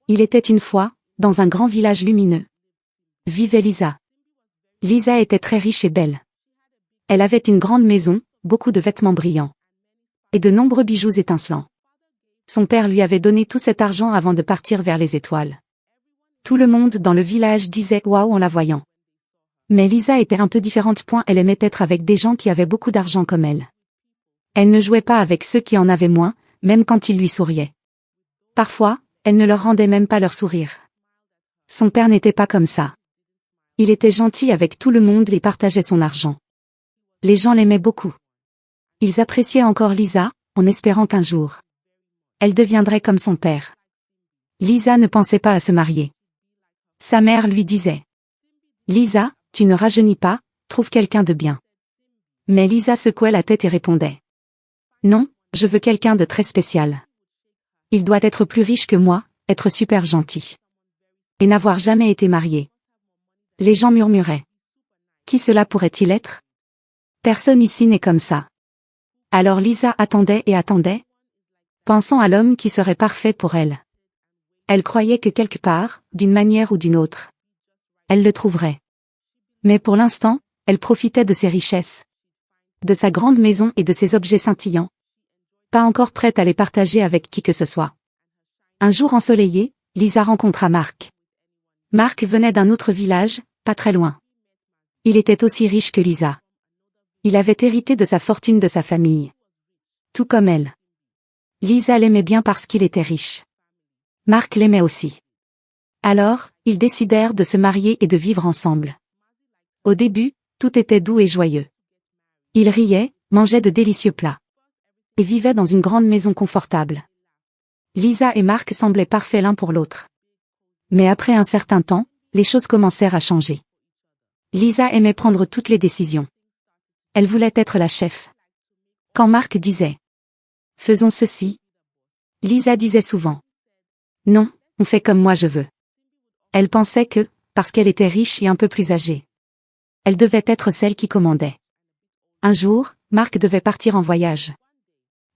Il était une fois, dans un grand village lumineux, vivait Lisa. Lisa était très riche et belle. Elle avait une grande maison, beaucoup de vêtements brillants, et de nombreux bijoux étincelants. Son père lui avait donné tout cet argent avant de partir vers les étoiles. Tout le monde dans le village disait « Waouh » en la voyant. Mais Lisa était un peu différente. Elle aimait être avec des gens qui avaient beaucoup d'argent comme elle. Elle ne jouait pas avec ceux qui en avaient moins, même quand ils lui souriaient. Parfois, elle ne leur rendait même pas leur sourire. Son père n'était pas comme ça. Il était gentil avec tout le monde et partageait son argent. Les gens l'aimaient beaucoup. Ils appréciaient encore Lisa, en espérant qu'un jour, elle deviendrait comme son père. Lisa ne pensait pas à se marier. Sa mère lui disait « Lisa, tu ne rajeunis pas, trouve quelqu'un de bien. » Mais Lisa secouait la tête et répondait « Non, je veux quelqu'un de très spécial. Il doit être plus riche que moi, être super gentil. Et n'avoir jamais été marié. » Les gens murmuraient « Qui cela pourrait-il être? Personne ici n'est comme ça. » Alors Lisa attendait et attendait, pensant à l'homme qui serait parfait pour elle. Elle croyait que quelque part, d'une manière ou d'une autre, elle le trouverait. Mais pour l'instant, elle profitait de ses richesses, de sa grande maison et de ses objets scintillants, pas encore prête à les partager avec qui que ce soit. Un jour ensoleillé, Lisa rencontra Mark. Mark venait d'un autre village, pas très loin. Il était aussi riche que Lisa. Il avait hérité de sa fortune de sa famille. Tout comme elle. Lisa l'aimait bien parce qu'il était riche. Mark l'aimait aussi. Alors, ils décidèrent de se marier et de vivre ensemble. Au début, tout était doux et joyeux. Ils riaient, mangeaient de délicieux plats. Et vivaient dans une grande maison confortable. Lisa et Mark semblaient parfaits l'un pour l'autre. Mais après un certain temps, les choses commencèrent à changer. Lisa aimait prendre toutes les décisions. Elle voulait être la chef. Quand Mark disait « Faisons ceci », Lisa disait souvent « Non, on fait comme moi je veux ». Elle pensait que, parce qu'elle était riche et un peu plus âgée, elle devait être celle qui commandait. Un jour, Mark devait partir en voyage.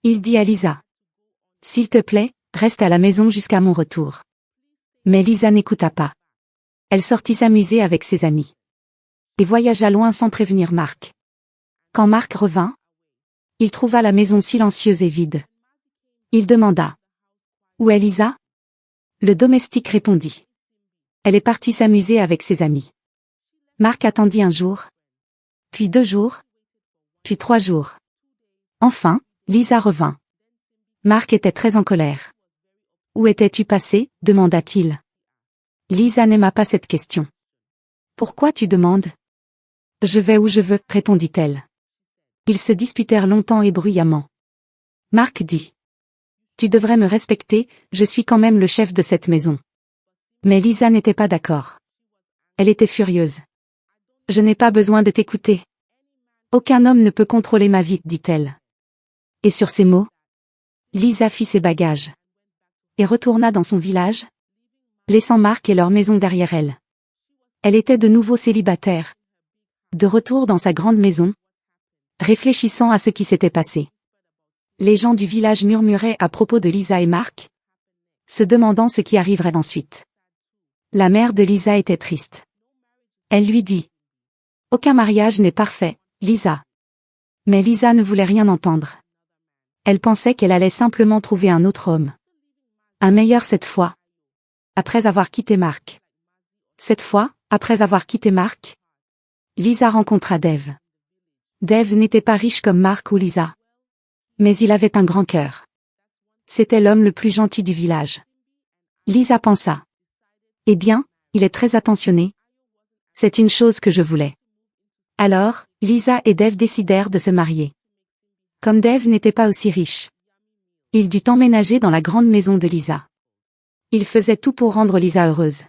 Il dit à Lisa « S'il te plaît, reste à la maison jusqu'à mon retour. » Mais Lisa n'écouta pas. Elle sortit s'amuser avec ses amis. Et voyagea loin sans prévenir Mark. Quand Mark revint, il trouva la maison silencieuse et vide. Il demanda « Où est Lisa ?» Le domestique répondit « Elle est partie s'amuser avec ses amis. » Mark attendit un jour, puis 2 jours, puis 3 jours. Enfin, Lisa revint. Mark était très en colère. « Où étais-tu passé ?» demanda-t-il. Lisa n'aima pas cette question. « Pourquoi tu demandes ?»« Je vais où je veux » répondit-elle. Ils se disputèrent longtemps et bruyamment. Mark dit « Tu devrais me respecter, je suis quand même le chef de cette maison. » Mais Lisa n'était pas d'accord. Elle était furieuse. « Je n'ai pas besoin de t'écouter. Aucun homme ne peut contrôler ma vie, dit-elle. Et sur ces mots, Lisa fit ses bagages et retourna dans son village, laissant Mark et leur maison derrière elle. Elle était de nouveau célibataire. De retour dans sa grande maison, réfléchissant à ce qui s'était passé. Les gens du village murmuraient à propos de Lisa et Mark, se demandant ce qui arriverait ensuite. La mère de Lisa était triste. Elle lui dit « Aucun mariage n'est parfait, Lisa. » Mais Lisa ne voulait rien entendre. Elle pensait qu'elle allait simplement trouver un autre homme. Un meilleur cette fois. Après avoir quitté Mark. Cette fois, après avoir quitté Mark, Lisa rencontra Dave. Dave n'était pas riche comme Mark ou Lisa. Mais il avait un grand cœur. C'était l'homme le plus gentil du village. Lisa pensa. Eh bien, il est très attentionné. C'est une chose que je voulais. Alors, Lisa et Dave décidèrent de se marier. Comme Dave n'était pas aussi riche, il dut emménager dans la grande maison de Lisa. Il faisait tout pour rendre Lisa heureuse.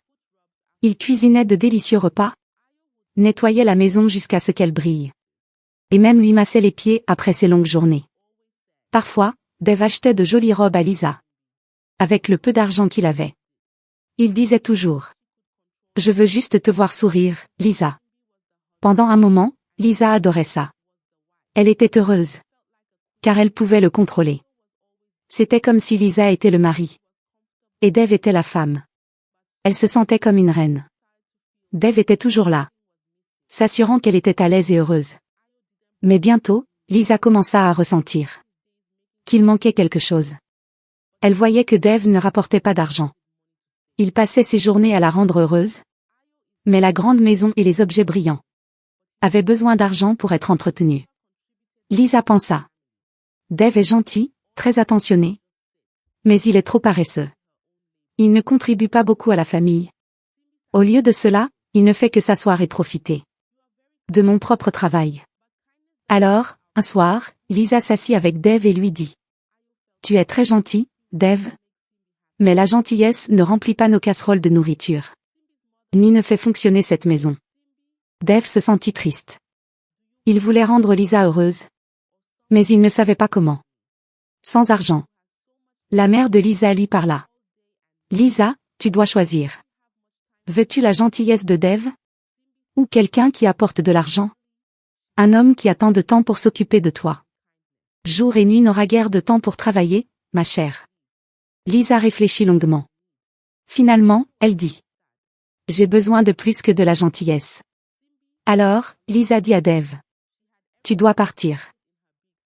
Il cuisinait de délicieux repas, nettoyait la maison jusqu'à ce qu'elle brille, et même lui massait les pieds après ses longues journées. Parfois, Dave achetait de jolies robes à Lisa. Avec le peu d'argent qu'il avait. Il disait toujours « Je veux juste te voir sourire, Lisa. » Pendant un moment, Lisa adorait ça. Elle était heureuse. Car elle pouvait le contrôler. C'était comme si Lisa était le mari. Et Dave était la femme. Elle se sentait comme une reine. Dave était toujours là, s'assurant qu'elle était à l'aise et heureuse. Mais bientôt, Lisa commença à ressentir qu'il manquait quelque chose. Elle voyait que Dave ne rapportait pas d'argent. Il passait ses journées à la rendre heureuse. Mais la grande maison et les objets brillants avaient besoin d'argent pour être entretenus. Lisa pensa. Dave est gentil, très attentionné. Mais il est trop paresseux. Il ne contribue pas beaucoup à la famille. Au lieu de cela, il ne fait que s'asseoir et profiter de mon propre travail. Alors, un soir, Lisa s'assit avec Dave et lui dit. Tu es très gentil, Dave. Mais la gentillesse ne remplit pas nos casseroles de nourriture. Ni ne fait fonctionner cette maison. Dave se sentit triste. Il voulait rendre Lisa heureuse. Mais il ne savait pas comment. Sans argent. La mère de Lisa lui parla. Lisa, tu dois choisir. Veux-tu la gentillesse de Dave? Ou quelqu'un qui apporte de l'argent? Un homme qui a tant de temps pour s'occuper de toi. Jour et nuit n'aura guère de temps pour travailler, ma chère. Lisa réfléchit longuement. Finalement, elle dit. J'ai besoin de plus que de la gentillesse. Alors, Lisa dit à Dave. Tu dois partir.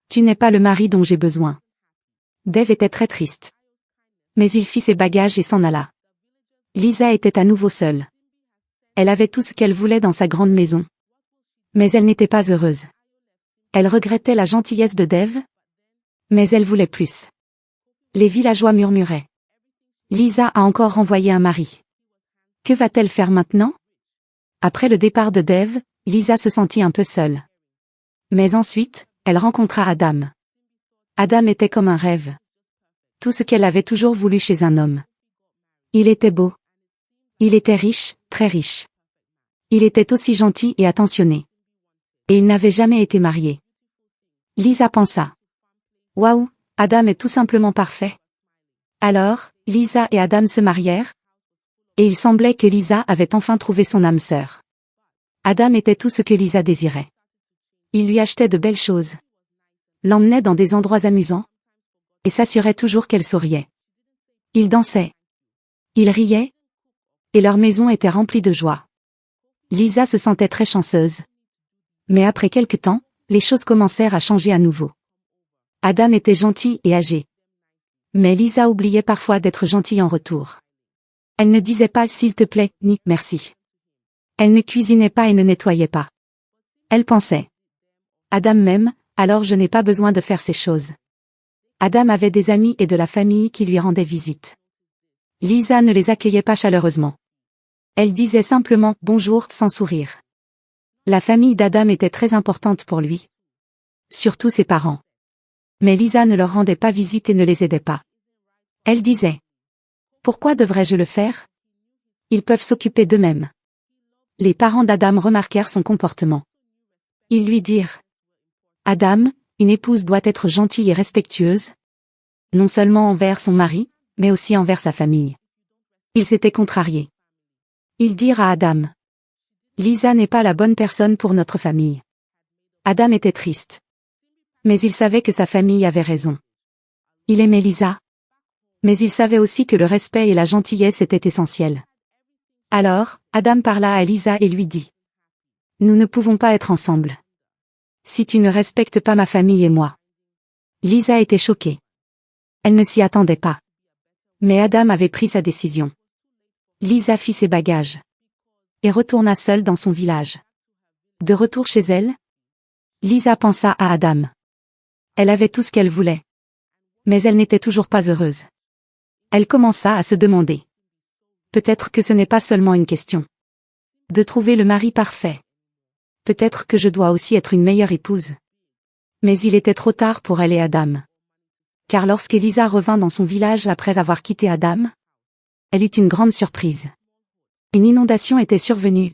Tu n'es pas le mari dont j'ai besoin. Dave était très triste. Mais il fit ses bagages et s'en alla. Lisa était à nouveau seule. Elle avait tout ce qu'elle voulait dans sa grande maison. Mais elle n'était pas heureuse. Elle regrettait la gentillesse de Dave. Mais elle voulait plus. Les villageois murmuraient. Lisa a encore renvoyé un mari. Que va-t-elle faire maintenant? Après le départ de Dave, Lisa se sentit un peu seule. Mais ensuite, elle rencontra Adam. Adam était comme un rêve. Tout ce qu'elle avait toujours voulu chez un homme. Il était beau. Il était riche, très riche. Il était aussi gentil et attentionné. Et il n'avait jamais été marié. Lisa pensa. Waouh, Adam est tout simplement parfait. Alors, Lisa et Adam se marièrent. Et il semblait que Lisa avait enfin trouvé son âme sœur. Adam était tout ce que Lisa désirait. Il lui achetait de belles choses. L'emmenait dans des endroits amusants. Et s'assurait toujours qu'elle souriait. Ils dansaient. Ils riaient. Et leur maison était remplie de joie. Lisa se sentait très chanceuse. Mais après quelque temps, les choses commencèrent à changer à nouveau. Adam était gentil et âgé. Mais Lisa oubliait parfois d'être gentille en retour. Elle ne disait pas s'il te plaît, ni merci. Elle ne cuisinait pas et ne nettoyait pas. Elle pensait. Adam m'aime, alors je n'ai pas besoin de faire ces choses. Adam avait des amis et de la famille qui lui rendaient visite. Lisa ne les accueillait pas chaleureusement. Elle disait simplement bonjour sans sourire. La famille d'Adam était très importante pour lui. Surtout ses parents. Mais Lisa ne leur rendait pas visite et ne les aidait pas. Elle disait. Pourquoi devrais-je le faire? Ils peuvent s'occuper d'eux-mêmes. Les parents d'Adam remarquèrent son comportement. Ils lui dirent. Adam, une épouse doit être gentille et respectueuse. Non seulement envers son mari, mais aussi envers sa famille. Ils s'étaient contrariés. Ils dirent à Adam. Lisa n'est pas la bonne personne pour notre famille. Adam était triste. Mais il savait que sa famille avait raison. Il aimait Lisa. Mais il savait aussi que le respect et la gentillesse étaient essentiels. Alors, Adam parla à Lisa et lui dit. Nous ne pouvons pas être ensemble. Si tu ne respectes pas ma famille et moi. Lisa était choquée. Elle ne s'y attendait pas. Mais Adam avait pris sa décision. Lisa fit ses bagages. Et retourna seule dans son village. De retour chez elle, Lisa pensa à Adam. Elle avait tout ce qu'elle voulait. Mais elle n'était toujours pas heureuse. Elle commença à se demander. Peut-être que ce n'est pas seulement une question de trouver le mari parfait. Peut-être que je dois aussi être une meilleure épouse. Mais il était trop tard pour elle et Adam. Car lorsque Lisa revint dans son village après avoir quitté Adam, elle eut une grande surprise. Une inondation était survenue,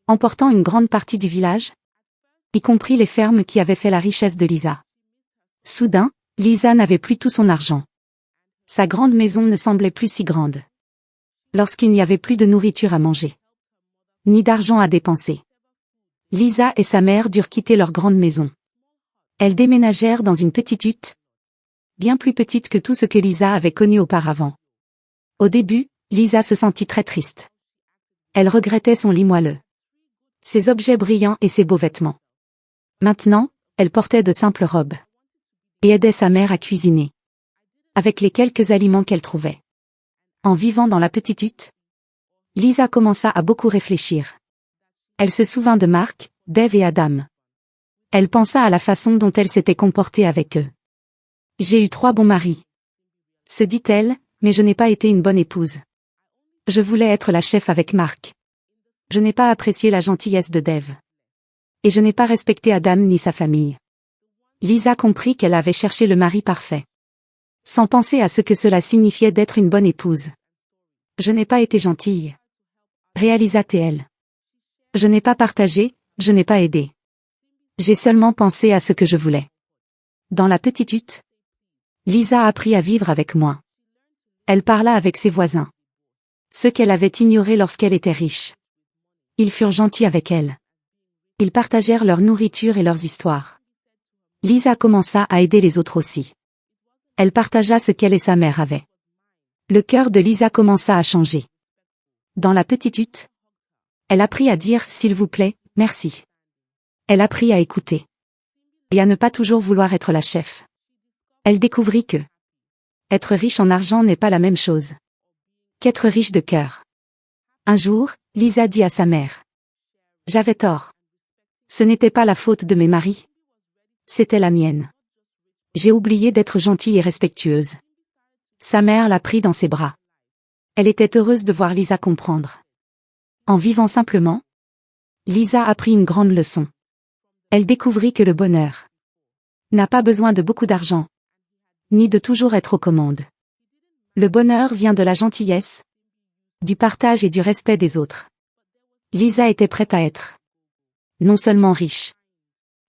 emportant une grande partie du village, y compris les fermes qui avaient fait la richesse de Lisa. Soudain, Lisa n'avait plus tout son argent. Sa grande maison ne semblait plus si grande. Lorsqu'il n'y avait plus de nourriture à manger, ni d'argent à dépenser, Lisa et sa mère durent quitter leur grande maison. Elles déménagèrent dans une petite hutte, bien plus petite que tout ce que Lisa avait connu auparavant. Au début, Lisa se sentit très triste. Elle regrettait son lit moelleux, ses objets brillants et ses beaux vêtements. Maintenant, elle portait de simples robes et aidait sa mère à cuisiner avec les quelques aliments qu'elle trouvait. En vivant dans la petite hutte, Lisa commença à beaucoup réfléchir. Elle se souvint de Mark, Dave et Adam. Elle pensa à la façon dont elle s'était comportée avec eux. J'ai eu 3 bons maris, se dit-elle, mais je n'ai pas été une bonne épouse. Je voulais être la chef avec Mark. Je n'ai pas apprécié la gentillesse de Dave. Et je n'ai pas respecté Adam ni sa famille. Lisa comprit qu'elle avait cherché le mari parfait, sans penser à ce que cela signifiait d'être une bonne épouse. Je n'ai pas été gentille, réalisa-t-elle. Je n'ai pas partagé, je n'ai pas aidé. J'ai seulement pensé à ce que je voulais. Dans la petite hutte, Lisa apprit à vivre avec moins. Elle parla avec ses voisins, ceux qu'elle avait ignorés lorsqu'elle était riche. Ils furent gentils avec elle. Ils partagèrent leur nourriture et leurs histoires. Lisa commença à aider les autres aussi. Elle partagea ce qu'elle et sa mère avaient. Le cœur de Lisa commença à changer. Dans la petite hutte, elle apprit à dire « s'il vous plaît, merci ». Elle apprit à écouter. Et à ne pas toujours vouloir être la chef. Elle découvrit que être riche en argent n'est pas la même chose qu'être riche de cœur. Un jour, Lisa dit à sa mère: « J'avais tort. Ce n'était pas la faute de mes maris. C'était la mienne. J'ai oublié d'être gentille et respectueuse. » Sa mère la prit dans ses bras. Elle était heureuse de voir Lisa comprendre. En vivant simplement, Lisa apprit une grande leçon. Elle découvrit que le bonheur n'a pas besoin de beaucoup d'argent, ni de toujours être aux commandes. Le bonheur vient de la gentillesse, du partage et du respect des autres. Lisa était prête à être non seulement riche,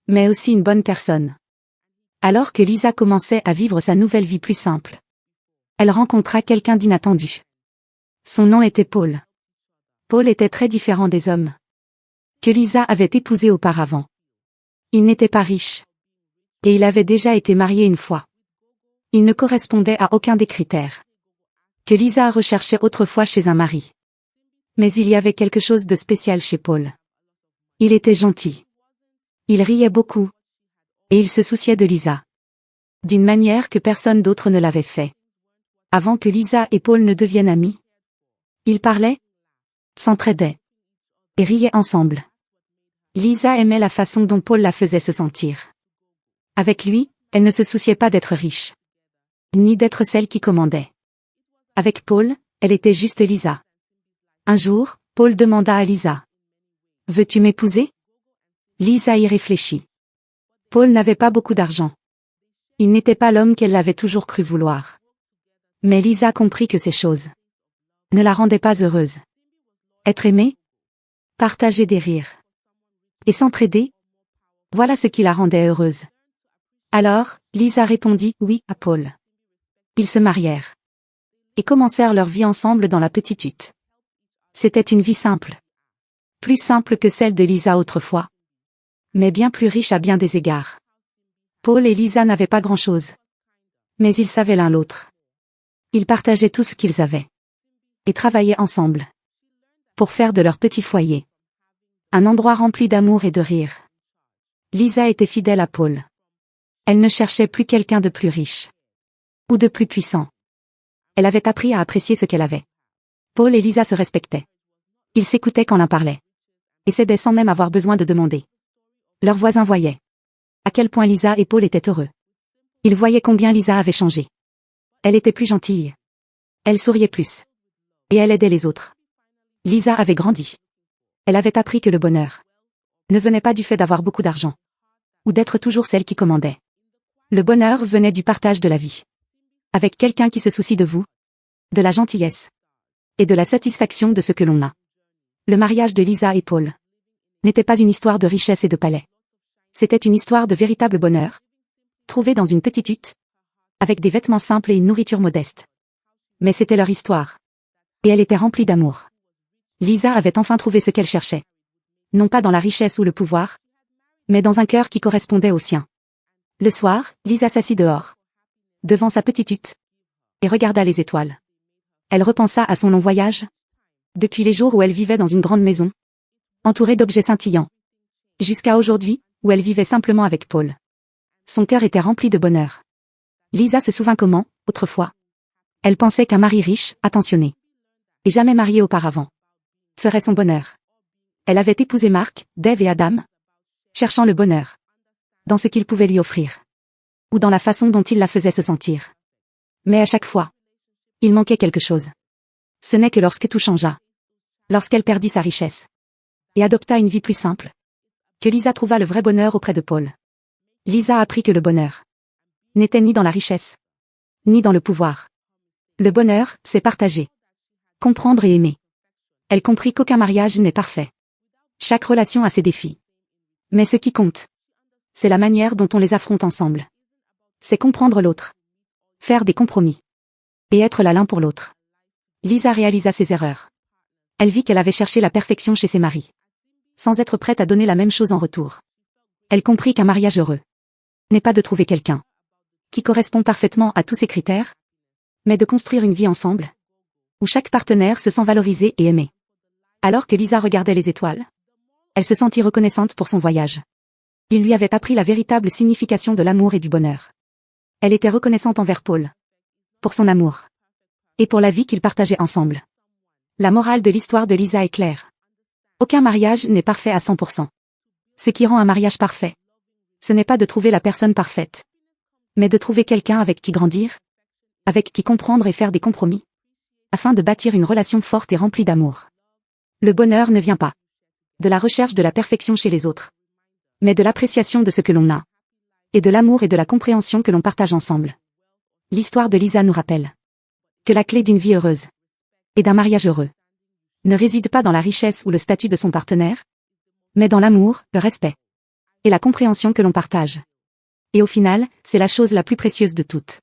mais aussi une bonne personne. Alors que Lisa commençait à vivre sa nouvelle vie plus simple, elle rencontra quelqu'un d'inattendu. Son nom était Paul. Paul était très différent des hommes que Lisa avait épousés auparavant. Il n'était pas riche. Et il avait déjà été marié une fois. Il ne correspondait à aucun des critères que Lisa recherchait autrefois chez un mari. Mais il y avait quelque chose de spécial chez Paul. Il était gentil. Il riait beaucoup. Et il se souciait de Lisa. D'une manière que personne d'autre ne l'avait fait. Avant que Lisa et Paul ne deviennent amis, ils parlaient, s'entraidaient et riaient ensemble. Lisa aimait la façon dont Paul la faisait se sentir. Avec lui, elle ne se souciait pas d'être riche, ni d'être celle qui commandait. Avec Paul, elle était juste Lisa. Un jour, Paul demanda à Lisa: « Veux-tu m'épouser ?» Lisa y réfléchit. Paul n'avait pas beaucoup d'argent. Il n'était pas l'homme qu'elle avait toujours cru vouloir. Mais Lisa comprit que ces choses ne la rendaient pas heureuse. Être aimée, partager des rires et s'entraider, voilà ce qui la rendait heureuse. Alors, Lisa répondit oui à Paul. Ils se marièrent et commencèrent leur vie ensemble dans la petite hutte. C'était une vie simple. Plus simple que celle de Lisa autrefois, mais bien plus riche à bien des égards. Paul et Lisa n'avaient pas grand-chose, mais ils savaient l'un l'autre. Ils partageaient tout ce qu'ils avaient et travaillaient ensemble pour faire de leur petit foyer un endroit rempli d'amour et de rire. Lisa était fidèle à Paul. Elle ne cherchait plus quelqu'un de plus riche ou de plus puissant. Elle avait appris à apprécier ce qu'elle avait. Paul et Lisa se respectaient. Ils s'écoutaient quand l'un parlait et s'aidaient sans même avoir besoin de demander. Leurs voisins voyaient à quel point Lisa et Paul étaient heureux. Ils voyaient combien Lisa avait changé. Elle était plus gentille. Elle souriait plus. Et elle aidait les autres. Lisa avait grandi. Elle avait appris que le bonheur ne venait pas du fait d'avoir beaucoup d'argent ou d'être toujours celle qui commandait. Le bonheur venait du partage de la vie avec quelqu'un qui se soucie de vous, de la gentillesse et de la satisfaction de ce que l'on a. Le mariage de Lisa et Paul n'était pas une histoire de richesse et de palais. C'était une histoire de véritable bonheur, trouvé dans une petite hutte, avec des vêtements simples et une nourriture modeste. Mais c'était leur histoire. Et elle était remplie d'amour. Lisa avait enfin trouvé ce qu'elle cherchait. Non pas dans la richesse ou le pouvoir, mais dans un cœur qui correspondait au sien. Le soir, Lisa s'assit dehors, devant sa petite hutte, et regarda les étoiles. Elle repensa à son long voyage. Depuis les jours où elle vivait dans une grande maison, entourée d'objets scintillants, jusqu'à aujourd'hui, où elle vivait simplement avec Paul. Son cœur était rempli de bonheur. Lisa se souvint comment, autrefois, elle pensait qu'un mari riche, attentionné, et jamais marié auparavant, ferait son bonheur. Elle avait épousé Marc, Dave et Adam, cherchant le bonheur dans ce qu'il pouvait lui offrir, ou dans la façon dont il la faisait se sentir. Mais à chaque fois, il manquait quelque chose. Ce n'est que lorsque tout changea, lorsqu'elle perdit sa richesse et adopta une vie plus simple, que Lisa trouva le vrai bonheur auprès de Paul. Lisa apprit que le bonheur n'était ni dans la richesse, ni dans le pouvoir. Le bonheur, c'est partager, comprendre et aimer. Elle comprit qu'aucun mariage n'est parfait. Chaque relation a ses défis. Mais ce qui compte, c'est la manière dont on les affronte ensemble. C'est comprendre l'autre, faire des compromis, et être là l'un pour l'autre. Lisa réalisa ses erreurs. Elle vit qu'elle avait cherché la perfection chez ses maris, sans être prête à donner la même chose en retour. Elle comprit qu'un mariage heureux n'est pas de trouver quelqu'un qui correspond parfaitement à tous ses critères, mais de construire une vie ensemble, où chaque partenaire se sent valorisé et aimé. Alors que Lisa regardait les étoiles, elle se sentit reconnaissante pour son voyage. Il lui avait appris la véritable signification de l'amour et du bonheur. Elle était reconnaissante envers Paul, pour son amour, et pour la vie qu'ils partageaient ensemble. La morale de l'histoire de Lisa est claire. Aucun mariage n'est parfait à 100%. Ce qui rend un mariage parfait, ce n'est pas de trouver la personne parfaite, mais de trouver quelqu'un avec qui grandir, avec qui comprendre et faire des compromis, afin de bâtir une relation forte et remplie d'amour. Le bonheur ne vient pas de la recherche de la perfection chez les autres, mais de l'appréciation de ce que l'on a, et de l'amour et de la compréhension que l'on partage ensemble. L'histoire de Lisa nous rappelle que la clé d'une vie heureuse et d'un mariage heureux ne réside pas dans la richesse ou le statut de son partenaire, mais dans l'amour, le respect et la compréhension que l'on partage. Et au final, c'est la chose la plus précieuse de toutes.